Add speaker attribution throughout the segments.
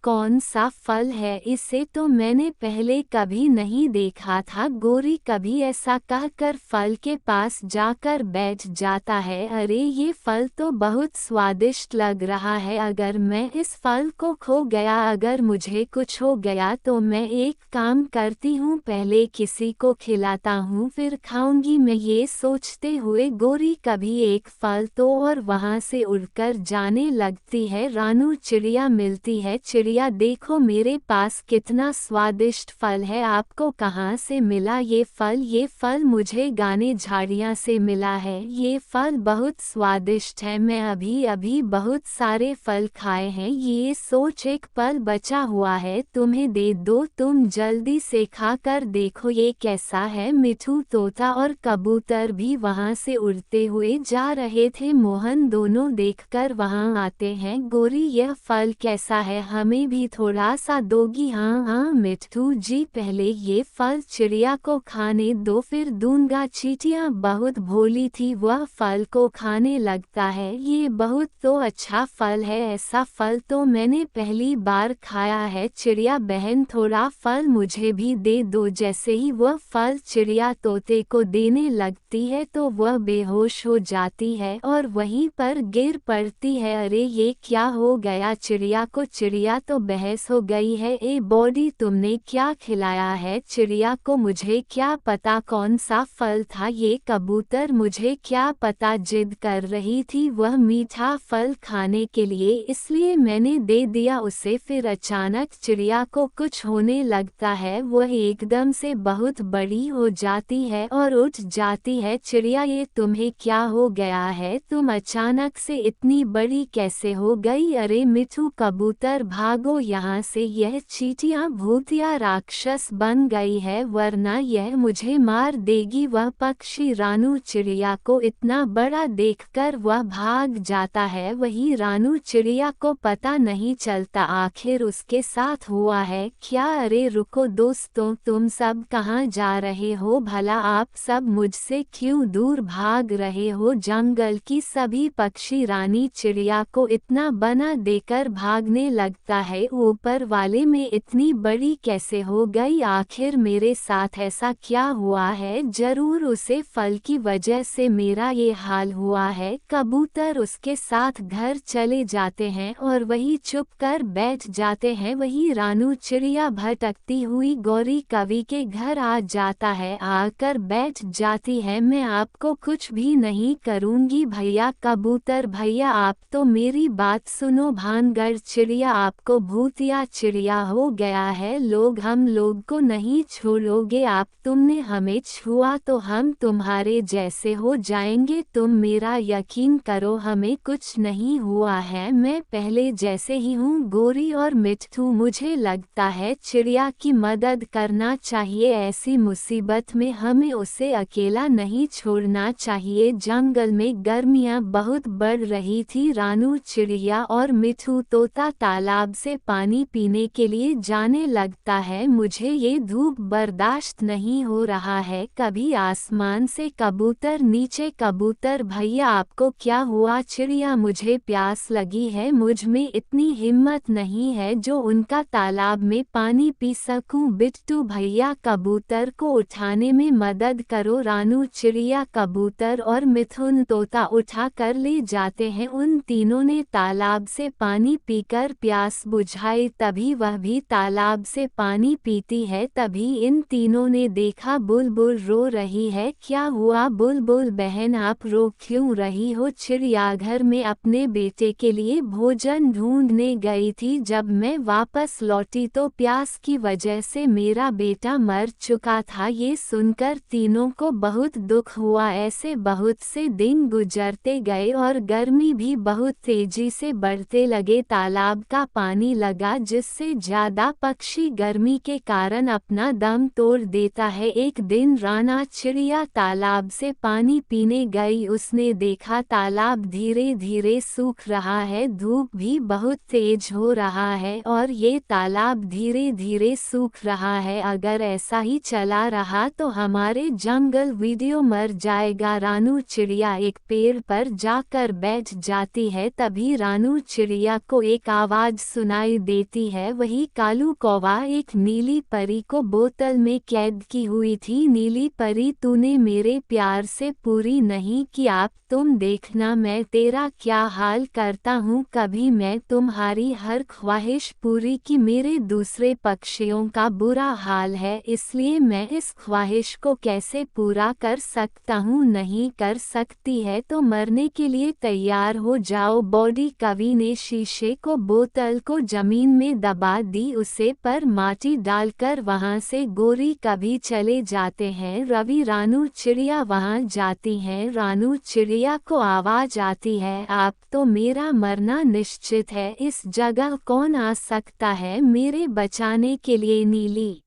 Speaker 1: कौन सा फल है, इसे तो मैंने पहले कभी नहीं देखा था। गोरी कभी ऐसा कहकर फल के पास जाकर बैठ जाता है। अरे ये फल तो बहुत स्वादिष्ट लग रहा है, अगर मैं इस फल को खो गया, अगर मुझे कुछ हो गया तो मैं एक काम करती हूँ, पहले किसी को खिलाता हूँ फिर खाऊंगी मैं। ये सोचते हुए गोरी कभी एक फल तो और वहाँ से उड़कर जाने लगती है। रानू चिड़िया मिलती है। चिड़िया देखो मेरे पास कितना स्वादिष्ट फल है, आपको कहाँ से मिला ये फल? ये फल मुझे घने झाड़ियाँ से मिला है। ये फल बहुत स्वादिष्ट है, मैं अभी अभी बहुत सारे फल खाए हैं। ये सोच एक फल बचा हुआ है, तुम्हें दे दो, तुम जल्दी से खा कर देखो ये कैसा है। मिठू तोता और कबूतर भी वहाँ से उड़ते हुए जा रहे थे। मोहन दोनों देखकर वहाँ आते हैं। गोरी यह फल कैसा है, हमें भी थोड़ा सा दोगी? हाँ हाँ मिट्ठू जी, पहले ये फल चिड़िया को खाने दो फिर दूंगा। चींटियाँ बहुत भोली थी, वह फल को खाने लगता है। ये बहुत तो अच्छा फल है, ऐसा फल तो मैंने पहली बार खाया है। चिड़िया बहन थोड़ा फल मुझे भी दे दो। जैसे ही वह फल चिड़िया तोते को देने लगती है तो वह बेहोश हो जाती है और वहीं पर गिर पड़ती है। अरे ये क्या हो गया चिड़िया को? चिड़िया तो बेहोश हो गई है। ए बॉडी, तुमने क्या खिलाया है चिड़िया को? मुझे क्या पता कौन सा फल था ये? कबूतर, मुझे क्या पता, जिद कर रही थी वह मीठा फल खाने के लिए, इसलिए मैंने दे दिया उसे। फिर अचानक चिड़िया को कुछ होने लगता है, वह एकदम से बहुत बड़ी हो जाती है और उठ जाती है। चिड़िया, ये तुम्हें क्या हो गया है? तुम अचानक से इतनी बड़ी कैसे हो गई? अरे मिठू कबूतर, भागो यहाँ से, यह चींटियाँ भूतिया राक्षस बन गई है, वरना यह मुझे मार देगी। वह पक्षी रानू चिड़िया को इतना बड़ा देखकर वह भाग जाता है। वही रानू चिड़िया को पता नहीं चलता आखिर उसके साथ हुआ है क्या। अरे रुको दोस्तों, तुम सब कहाँ जा रहे हो? भला आप सब मुझसे क्यों दूर भाग रहे हो? जंगल की सभी पक्षी रानी चिड़िया को इतना बना देकर भागने लगता है, ऊपर वाले में इतनी बड़ी कैसे हो गई? आखिर मेरे साथ ऐसा क्या हुआ है? जरूर उसे फल की वजह से मेरा ये हाल हुआ है। कबूतर उसके साथ घर चले जाते हैं और वही चुप कर बैठ जाते हैं। वही रानू चिड़िया भटकती हुई गौरी कवि के घर आ जाता है, आकर बैठ जाती है। मैं आपको कुछ भी नहीं करूंगी भैया। कबूतर भैया, आप तो मेरी बात सुनो। भानगढ़ चिड़िया, आपको भूतिया चिड़िया हो गया है, लोग हम लोग को नहीं छोड़ोगे आप? तुमने हमें छुआ तो हम तुम्हारे जैसे हो जाएंगे। तुम मेरा यकीन करो, हमें कुछ नहीं हुआ है, मैं पहले जैसे ही हूँ। गोरी और मिट्ठू, मुझे लगता है चिड़िया की मदद करना चाहिए, ऐसी मुसीबत में हमें उसे अकेला नहीं छोड़ना चाहिए। जंगल में गर्मियाँ बहुत बढ़ रही थी। रानू चिड़िया और मिट्ठू तोता तालाब से पानी पीने के लिए जाने लगता है। मुझे ये धूप बर्दाश्त नहीं हो रहा है। कभी आसमान से कबूतर नीचे, कबूतर भैया आपको क्या हुआ? चिड़िया, मुझे प्यास लगी है, मुझ में इतनी हिम्मत नहीं है जो उनका तालाब में पानी पी सकूं। बिट्टू भैया कबूतर को उठाने में मदद करो। रानू चिड़िया, कबूतर और मिथुन तोता उठा कर ले जाते हैं। उन तीनों ने तालाब से पानी पीकर प्यास बुझाई। तभी वह भी तालाब से पानी पीती है। तभी इन तीनों ने देखा बुलबुल रो रही है। क्या हुआ बुलबुल बहन, आप रो क्यों रही हो? चिड़ियाघर में अपने बेटे के लिए भोजन ढूंढने गई थी, जब मैं वापस लौटी तो प्यास की वजह से मेरा बेटा मर चुका था। ये सुनकर तीनों को बहुत दुख हुआ। ऐसे बहुत से दिन गुजरते गए और गर्मी भी बहुत तेजी से बढ़ते लगे। तालाब का पानी लगा, जिससे ज्यादा पक्षी गर्मी के कारण अपना दम तोड़ देता है। एक दिन राना चिड़िया तालाब से पानी पीने गई। उसने देखा तालाब धीरे धीरे सूख रहा है, धूप भी बहुत तेज हो रहा है और ये तालाब धीरे धीरे सूख रहा है। अगर ऐसा ही चला रहा तो हमारे जंगल वीडियो मर जाएगा। रानू चिड़िया एक पेड़ पर जाकर बैठ जाती है। तभी रानू चिड़िया को एक आवाज सुनाई सुनाई देती है। वही कालू कौवा एक नीली परी को बोतल में कैद की हुई थी। नीली परी, तूने मेरे प्यार से पूरी नहीं की, आप तुम देखना मैं तेरा क्या हाल करता हूँ। कभी मैं तुम्हारी हर ख्वाहिश पूरी की, मेरे दूसरे पक्षियों का बुरा हाल है, इसलिए मैं इस ख्वाहिश को कैसे पूरा कर सकता हूँ। नहीं कर सकती है तो मरने के लिए तैयार हो जाओ। बॉडी कवि ने शीशे को, बोतल को जमीन में दबा दी, उसे पर माटी डालकर वहां से गोरी कवि चले जाते हैं। रवि, रानू चिड़िया वहां जाती हैं। रानू चिड़िया को आवाज आती है, आप तो मेरा मरना निश्चित है, इस जगह कौन आ सकता है मेरे बचाने के लिए। नीली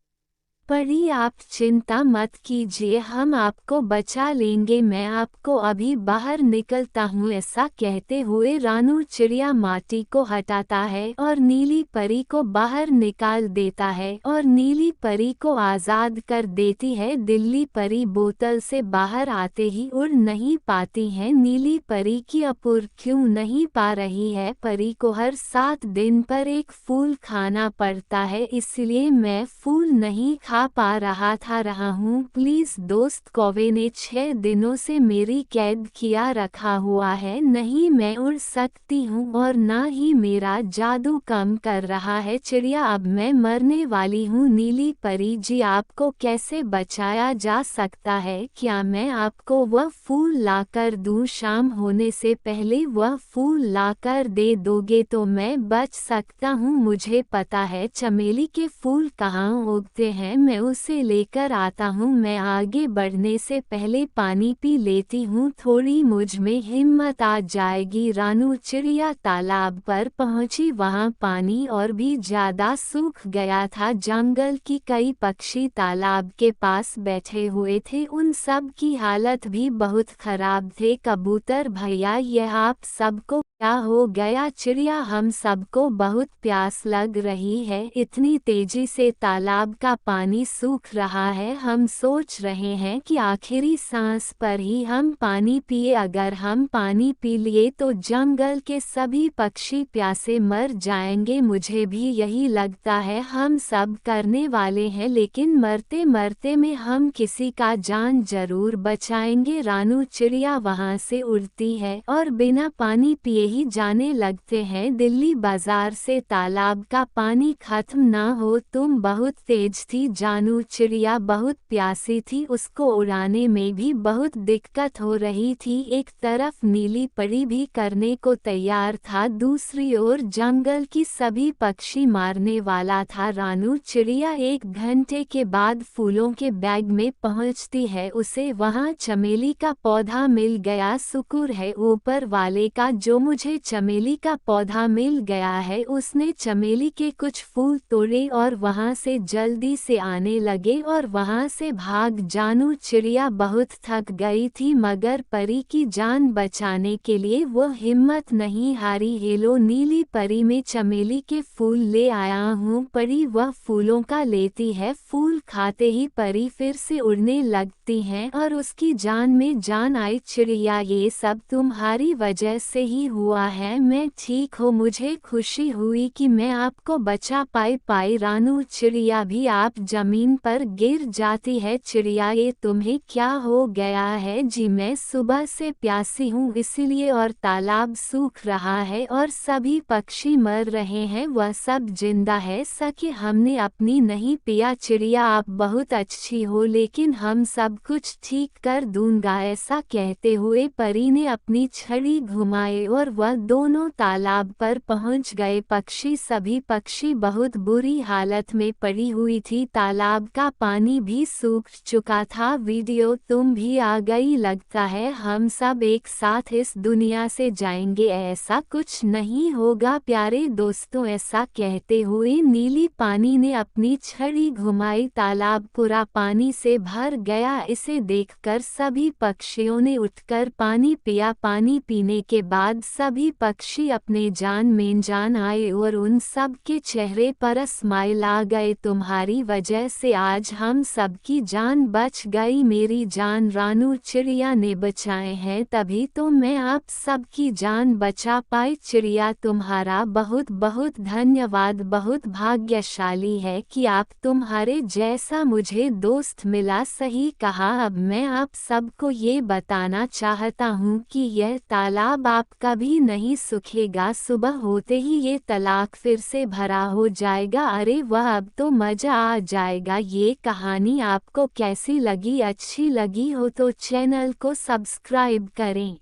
Speaker 1: परी, आप चिंता मत कीजिए, हम आपको बचा लेंगे, मैं आपको अभी बाहर निकलता हूँ। ऐसा कहते हुए रानू चिड़िया माटी को हटाता है और नीली परी को बाहर निकाल देता है और नीली परी को आज़ाद कर देती है। दिल्ली परी बोतल से बाहर आते ही उड़ नहीं पाती हैं। नीली परी की अपुर क्यों नहीं पा रही है। परी को हर 7 दिन पर एक फूल खाना पड़ता है, इसलिए मैं फूल नहीं खा पा रहा हूँ। प्लीज दोस्त, कौवे ने 6 दिनों से मेरी कैद किया रखा हुआ है, नहीं मैं उड़ सकती हूँ और ना ही मेरा जादू काम कर रहा है। चिड़िया, अब मैं मरने वाली हूँ। नीली परी जी, आपको कैसे बचाया जा सकता है? क्या मैं आपको वह फूल लाकर दूँ? शाम होने से पहले वह फूल लाकर दे दोगे तो मैं बच सकता हूँ। मुझे पता है चमेली के फूल कहाँ उगते हैं, मैं उसे लेकर आता हूँ। मैं आगे बढ़ने से पहले पानी पी लेती हूँ, थोड़ी मुझ में हिम्मत आ जाएगी। रानू चिड़िया तालाब पर पहुँची, वहाँ पानी और भी ज्यादा सूख गया था। जंगल की कई पक्षी तालाब के पास बैठे हुए थे, उन सब की हालत भी बहुत खराब थे। कबूतर भैया, यह आप सबको क्या हो गया? चिड़िया, हम सबको बहुत प्यास लग रही है, इतनी तेजी से तालाब का पानी सूख रहा है, हम सोच रहे हैं कि आखिरी सांस पर ही हम पानी पिए। अगर हम पानी पी लिए तो जंगल के सभी पक्षी प्यासे मर जाएंगे। मुझे भी यही लगता है, हम सब करने वाले हैं, लेकिन मरते मरते में हम किसी का जान जरूर बचाएंगे। रानू चिड़िया वहां से उड़ती है और बिना पानी पिए ही जाने लगते हैं दिल्ली बाजार से। तालाब का पानी खत्म ना हो, तुम बहुत तेज थी। जानू चिड़िया बहुत प्यासी थी, उसको उड़ाने में भी बहुत दिक्कत हो रही थी। एक तरफ नीली परी भी करने को तैयार था, दूसरी ओर जंगल की सभी पक्षी मारने वाला था। रानू चिड़िया 1 घंटे के बाद फूलों के बैग में पहुंचती है, उसे वहां चमेली का पौधा मिल गया। शुक्र है ऊपर वाले का जो मुझे चमेली का पौधा मिल गया है। उसने चमेली के कुछ फूल तोड़े और वहां से जल्दी से आने लगे और वहां से भाग। जानू चिड़िया बहुत थक गई थी, मगर परी की जान बचाने के लिए वो हिम्मत नहीं हारी। हेलो नीली परी, मैं चमेली के फूल ले आया हूँ। परी वह फूलों का लेती है, फूल खाते ही परी फिर से उड़ने लगती हैं और उसकी जान में जान आई। चिड़िया, ये सब तुम्हारी वजह से ही हुआ है, मैं ठीक हूँ, मुझे खुशी हुई कि मैं आपको बचा पाई। रानू चिड़िया भी आप जमीन पर गिर जाती है। चिड़िया, ये तुम्हें क्या हो गया है? जी मैं सुबह से प्यासी हूँ इसीलिए, और तालाब सूख रहा है और सभी पक्षी मर रहे हैं, वह सब जिंदा है, सके हमने अपनी नहीं पिया। चिड़िया, आप बहुत अच्छी हो, लेकिन हम सब कुछ ठीक कर दूंगा। ऐसा कहते हुए परी ने अपनी छड़ी घुमाई और वह दोनों तालाब पर पहुंच गए। पक्षी, सभी पक्षी बहुत बुरी हालत में पड़ी हुई थी, तालाब का पानी भी सूख चुका था। वीडियो तुम भी आ गई, लगता है हम सब एक साथ इस दुनिया से जाएंगे। ऐसा कुछ नहीं होगा प्यारे दोस्तों। ऐसा कहते हुए नीली पानी ने अपनी छड़ी घुमाई, तालाब पूरा पानी से भर गया। इसे देखकर सभी पक्षियों ने उठकर पानी पिया। पानी पीने के बाद सब सभी पक्षी अपने जान में जान आए और उन सब के चेहरे पर स्माइल आ गए। तुम्हारी वजह से आज हम सबकी जान बच गई। मेरी जान रानू चिड़िया ने बचाए हैं, तभी तो मैं आप सबकी जान बचा पाई। चिड़िया तुम्हारा बहुत बहुत धन्यवाद। बहुत भाग्यशाली है कि आप तुम्हारे जैसा मुझे दोस्त मिला। सही कहा। अब मैं आप सबको ये बताना चाहता हूँ कि यह तालाब आप कभी नहीं सूखेगा। सुबह होते ही ये तालाब फिर से भरा हो जाएगा। अरे वाह, अब तो मज़ा आ जाएगा। ये कहानी आपको कैसी लगी? अच्छी लगी हो तो चैनल को सब्सक्राइब करें।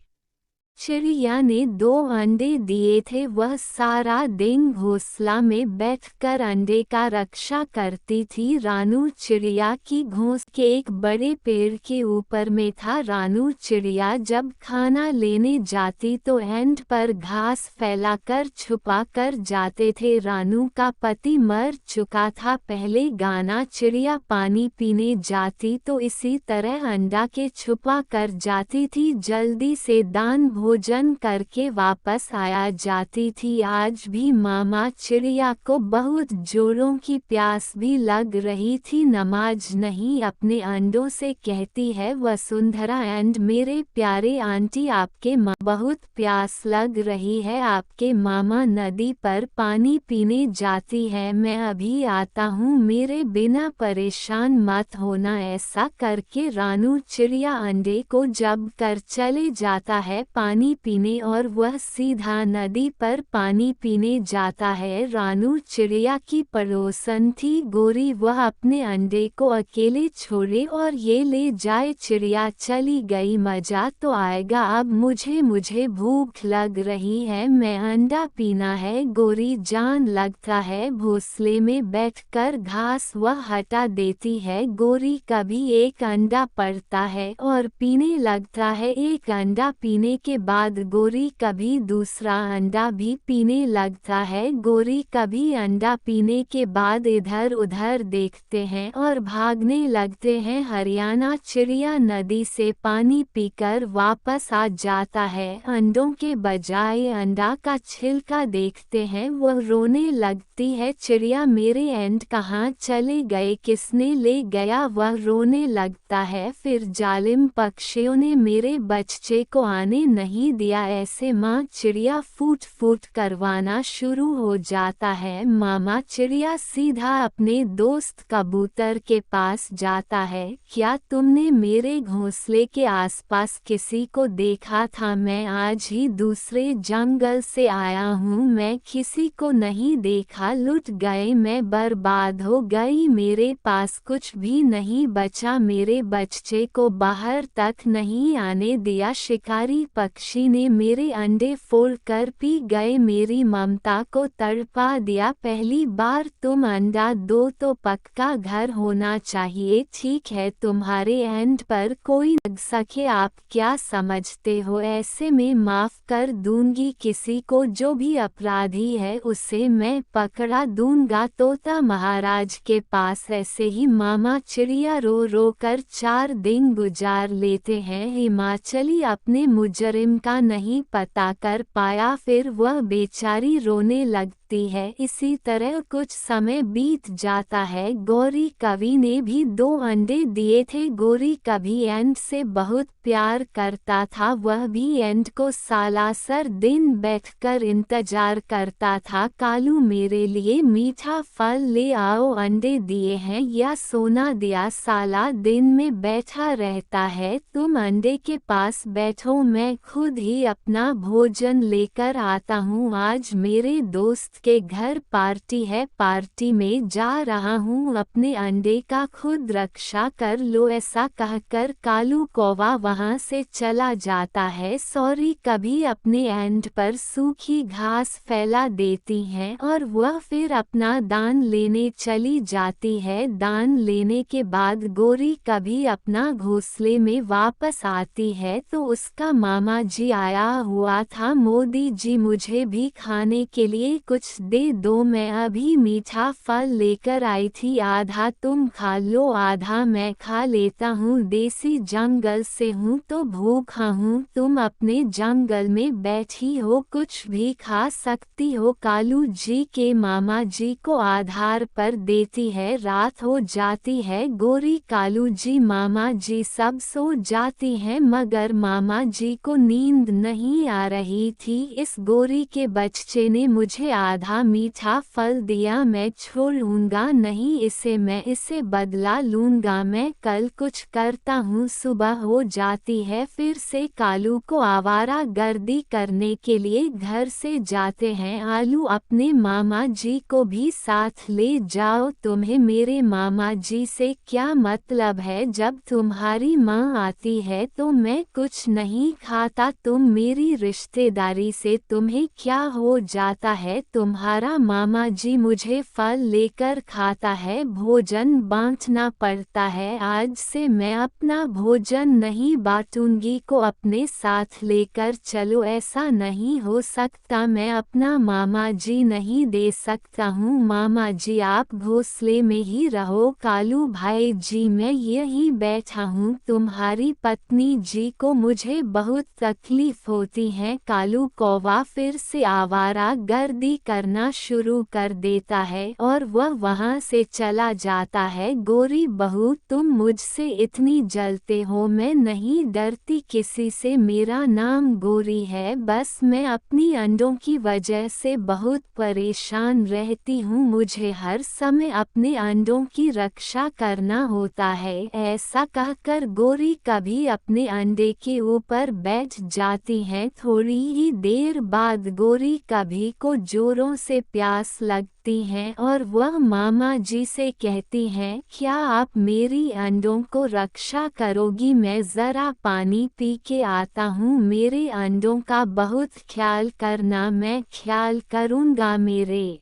Speaker 1: चिड़िया ने 2 अंडे दिए थे। वह सारा दिन घोंसला में बैठकर अंडे का रक्षा करती थी। रानू चिड़िया की घोंस के एक बड़े पेड़ के ऊपर में था। रानू चिड़िया जब खाना लेने जाती तो एंड पर घास फैलाकर छुपा कर जाते थे। रानू का पति मर चुका था पहले। गाना चिड़िया पानी पीने जाती तो इसी तरह अंडा के छुपा कर जाती थी। जल्दी से दान भोजन करके वापस आया जाती थी। आज भी मामा चिड़िया को बहुत जोरों की प्यास भी लग रही थी। नमाज नहीं अपने अंडों से कहती है वसुंधरा एंड मेरे प्यारे आंटी, आपके बहुत प्यास लग रही है। आपके मामा नदी पर पानी पीने जाती है, मैं अभी आता हूँ, मेरे बिना परेशान मत होना। ऐसा करके रानू चिड़िया अंडे को जब कर चले जाता है पानी पीने और वह सीधा नदी पर पानी पीने जाता है। रानू चिड़िया की पड़ोसन थी गोरी, वह अपने अंडे को अकेले छोड़े और ये ले जाए। चिड़िया चली गई। मजा तो आएगा। अब मुझे भूख लग रही है, मैं अंडा पीना है। गोरी जान लगता है घोंसले में बैठकर घास वह हटा देती है। गोरी कभी एक अंडा पड़ता है और पीने लगता है। एक अंडा पीने के बाद गोरी कभी दूसरा अंडा भी पीने लगता है। गोरी कभी अंडा पीने के बाद इधर उधर देखते हैं और भागने लगते हैं। हरियाणा चिड़िया नदी से पानी पीकर वापस आ जाता है। अंडों के बजाय अंडा का छिलका देखते हैं, वह रोने लगती है। चिड़िया मेरे एंड कहाँ चले गए, किसने ले गया? वह रोने लगता है। फिर जालिम पक्षियों ने मेरे बच्चे को आने नहीं दिया। ऐसे माँ चिड़िया फूट फूट करवाना शुरू हो जाता है। मामा चिड़िया सीधा अपने दोस्त कबूतर के पास जाता है। क्या तुमने मेरे घोंसले के आसपास किसी को देखा था? मैं आज ही दूसरे जंगल से आया हूँ, मैं किसी को नहीं देखा। लुट गए, मैं बर्बाद हो गई, मेरे पास कुछ भी नहीं बचा। मेरे बच्चे को बाहर तक नहीं आने दिया। शिकारी पक्षी ने मेरे अंडे फोड़कर पी गए, मेरी ममता को तड़पा दिया। पहली बार तुम अंडा दो तो पक्का घर होना चाहिए। ठीक है, तुम्हारे एंड पर कोई लग सके। आप क्या समझते हो? ऐसे में माफ कर दूंगी किसी को, जो भी अपराधी है उसे मैं पकड़ा दूंगा। तोता महाराज के पास ऐसे ही मामा चिड़िया रो रो कर 4 दिन गुजार लेते हैं। हिमाचली अपने मुजरिम का नहीं पता कर पाया, फिर वह बेचारी रोने लगती है। इसी तरह कुछ समय बीत जाता है। गौरी कवि ने भी 2 अंडे दिए थे। गौरी कवि एंड से बहुत प्यार करता था। वह भी एंड को सालासर दिन बैठकर इंतजार करता था। कालू मेरे लिए मीठा फल ले आओ, अंडे दिए हैं या सोना दिया? साला दिन में बैठा रहता है, तुम अंडे के पास बैठो, मैं खुद ही अपना भोजन लेकर आता हूँ। आज मेरे दोस्त के घर पार्टी है, पार्टी में जा रहा हूँ, अपने अंडे का खुद रक्षा कर लो। ऐसा कहकर कालू कौवा वहाँ से चला जाता है। सॉरी कभी अपने एंड पर सूखी घास फैला देती हैं और वह फिर अपना दान लेने चली जाती है। दान लेने के बाद गौरी कभी अपना घोंसले में वापस आती है तो उसका मामा जी आया हुआ था। मोदी जी मुझे भी खाने के लिए कुछ दे दो, मैं अभी मीठा फल लेकर आई थी, आधा तुम खा लो आधा मैं खा लेता हूँ। देसी जंगल से हूँ तो भूखा हूँ, तुम अपने जंगल में बैठी हो कुछ भी खा सकती हो। कालू जी के मामा जी को आधार पर देती है, रात हो जाती है, गोरी कालू जी मामा जी सब सो जाती हैं, मगर मामा जी को नींद नहीं आ रही थी। इस गोरी के बच्चे ने मुझे आधा मीठा फल दिया, मैं छोड़ूंगा नहीं इसे, मैं इसे बदला लूंगा, मैं कल कुछ करता हूँ। सुबह हो जाती है, फिर से कालू को आवारा गर्दी करने के लिए घर से जाते हैं। आलू अपने मामा जी को भी साथ ले जाओ, तुम्हें मेरे मामा जी से क्या मतलब है, जब तुम्हारी माँ आती है तो मैं कुछ नहीं खाता, तुम मेरी रिश्तेदारी से तुम्हें क्या हो जाता है, तुम्हारा मामा जी मुझे फल लेकर खाता है, भोजन बांटना पड़ता है, आज से मैं अपना भोजन नहीं बांटूंगी, को अपने साथ लेकर चलो, ऐसा नहीं हो सकता, मैं अपना मामा जी नहीं दे सकता हूँ, मामा जी आप घोंसले में ही रहो। कालू भाई जी मैं यहीं बैठा हूँ, तुम्हारी पत्नी जी को मुझे बहुत तकलीफ होती है। कालू कौवा फिर से आवारा गर्दी करना शुरू कर देता है और वह वहाँ से चला जाता है। गोरी बहू तुम मुझसे इतनी जलते हो, मैं नहीं डरती किसी से, मेरा नाम गोरी है, बस मैं अपनी अंडों की वजह से बहुत परेशान रहती हूँ, मुझे हर समय अपने अंडों की रक्षा करना होता है। ऐसा कहकर गोरी कभी अपने अंडे के ऊपर बैठ जाती हैं। थोड़ी ही देर बाद गोरी कभी को जोरों से प्यास लगती हैं और वह मामा जी से कहती हैं, क्या आप मेरी अंडों को रक्षा करोगी, मैं ज़रा पानी पी के आता हूँ, मेरे अंडों का बहुत ख्याल करना, मैं ख्याल करूँगा, मेरे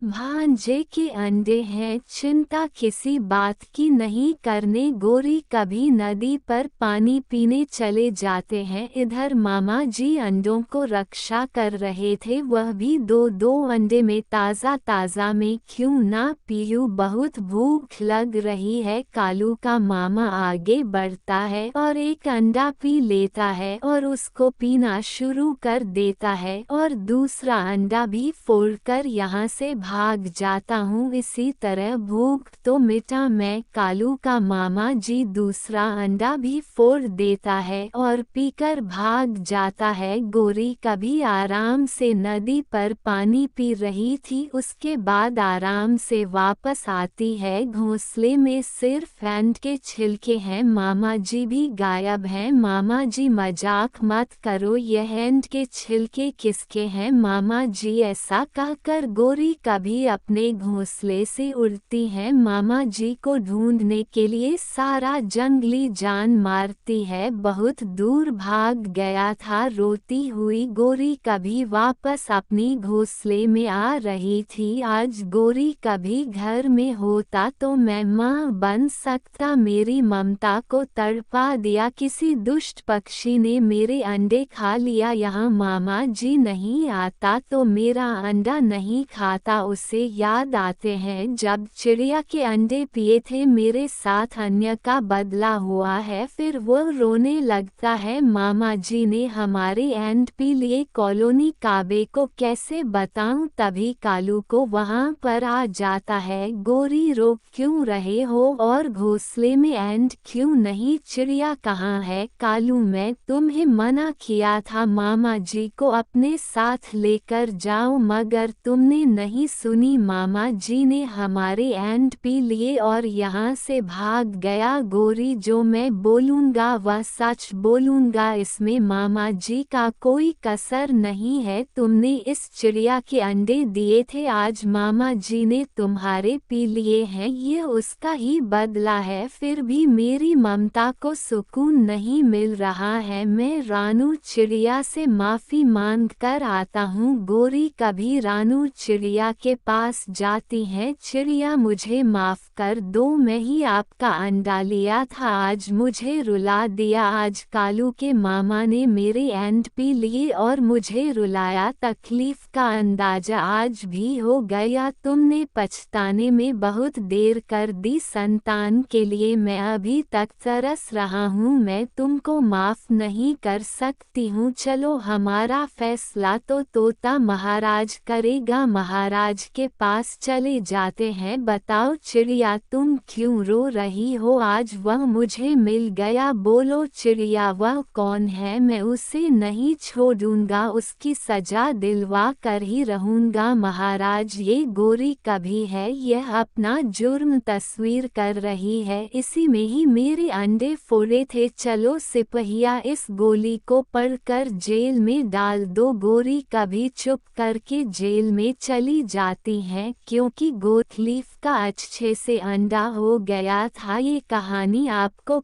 Speaker 1: भांजे के अंडे हैं, चिंता किसी बात की नहीं करने। गोरी कभी नदी पर पानी पीने चले जाते हैं, इधर मामा जी अंडों को रक्षा कर रहे थे, वह भी दो दो अंडे में ताज़ा ताज़ा में क्यों ना पीऊँ, बहुत भूख लग रही है। कालू का मामा आगे बढ़ता है और एक अंडा पी लेता है और उसको पीना शुरू कर देता है और दूसरा अंडा भी फोड़कर यहाँ से भाग जाता हूँ। इसी तरह भूख तो मिटा मैं, कालू का मामा जी दूसरा अंडा भी फोड़ देता है और पीकर भाग जाता है। गोरी कभी आराम से नदी पर पानी पी रही थी, उसके बाद आराम से वापस आती है, घोंसले में सिर्फ एंड के छिलके हैं, मामा जी भी गायब हैं। मामा जी मजाक मत करो, यह एंड के छिलके किसके हैं मामा जी, ऐसा कहकर गोरी कभी अपने घोंसले से उड़ती हैं, मामा जी को ढूंढने के लिए सारा जंगली जान मारती है, बहुत दूर भाग गया था। रोती हुई गोरी कभी वापस अपनी घोंसले में आ रही थी, आज गोरी कभी घर में होता तो मैं माँ बन सकता, मेरी ममता को तड़पा दिया, किसी दुष्ट पक्षी ने मेरे अंडे खा लिया, यहाँ मामा जी नहीं आता तो मेरा अंडा नहीं खाता, उसे याद आते हैं जब चिड़िया के अंडे पिए थे, मेरे साथ अन्य का बदला हुआ है, फिर वो रोने लगता है, मामा जी ने हमारे एंड पी लिए, कॉलोनी काबे को कैसे बताऊं, तभी कालू को वहां पर आ जाता है। गोरी रोक क्यों रहे हो और घोंसले में एंड क्यों नहीं, चिड़िया कहाँ है, कालू मैं तुम्हें मना किया था मामा जी को अपने साथ लेकर जाओ, मगर तुमने नहीं सुनी, मामा जी ने हमारे एंड पी लिए और यहाँ से भाग गया। गोरी जो मैं बोलूँगा वह सच बोलूँगा, इसमें मामा जी का कोई कसर नहीं है, तुमने इस चिड़िया के अंडे दिए थे, आज मामा जी ने तुम्हारे पी लिए हैं, ये उसका ही बदला है, फिर भी मेरी ममता को सुकून नहीं मिल रहा है, मैं रानू चिड़िया से माफ़ी मांग कर आता हूँ। गोरी कभी रानू चिड़िया के पास जाती हैं। चिड़िया मुझे माफ़ कर दो, मैं ही आपका अंडा लिया था, आज मुझे रुला दिया। आज कालू के मामा ने मेरे अंडे पी लिए और मुझे रुलाया। तकलीफ का अंदाजा आज भी हो गया, तुमने पछताने में बहुत देर कर दी। संतान के लिए मैं अभी तक तरस रहा हूँ, मैं तुमको माफ़ नहीं कर सकती हूँ। चलो हमारा फैसला तो तोता महाराज करेगा। महाराज के पास चले जाते हैं। बताओ चिड़िया तुम क्यों रो रही हो, आज वह मुझे मिल गया। बोलो चिड़िया वह कौन है, मैं उसे नहीं छोड़ूंगा, उसकी सजा दिलवा कर ही रहूंगा। महाराज ये गोरी कभी है, यह अपना जुर्म तस्वीर कर रही है, इसी में ही मेरे अंडे फोड़े थे। चलो सिपहिया इस गोली को पढ़कर जेल में डाल दो। गोरी कभी चुप करके जेल में चली जाती हैं क्योंकि गोथलीफ का अच्छे से अंडा हो गया था। ये कहानी आपको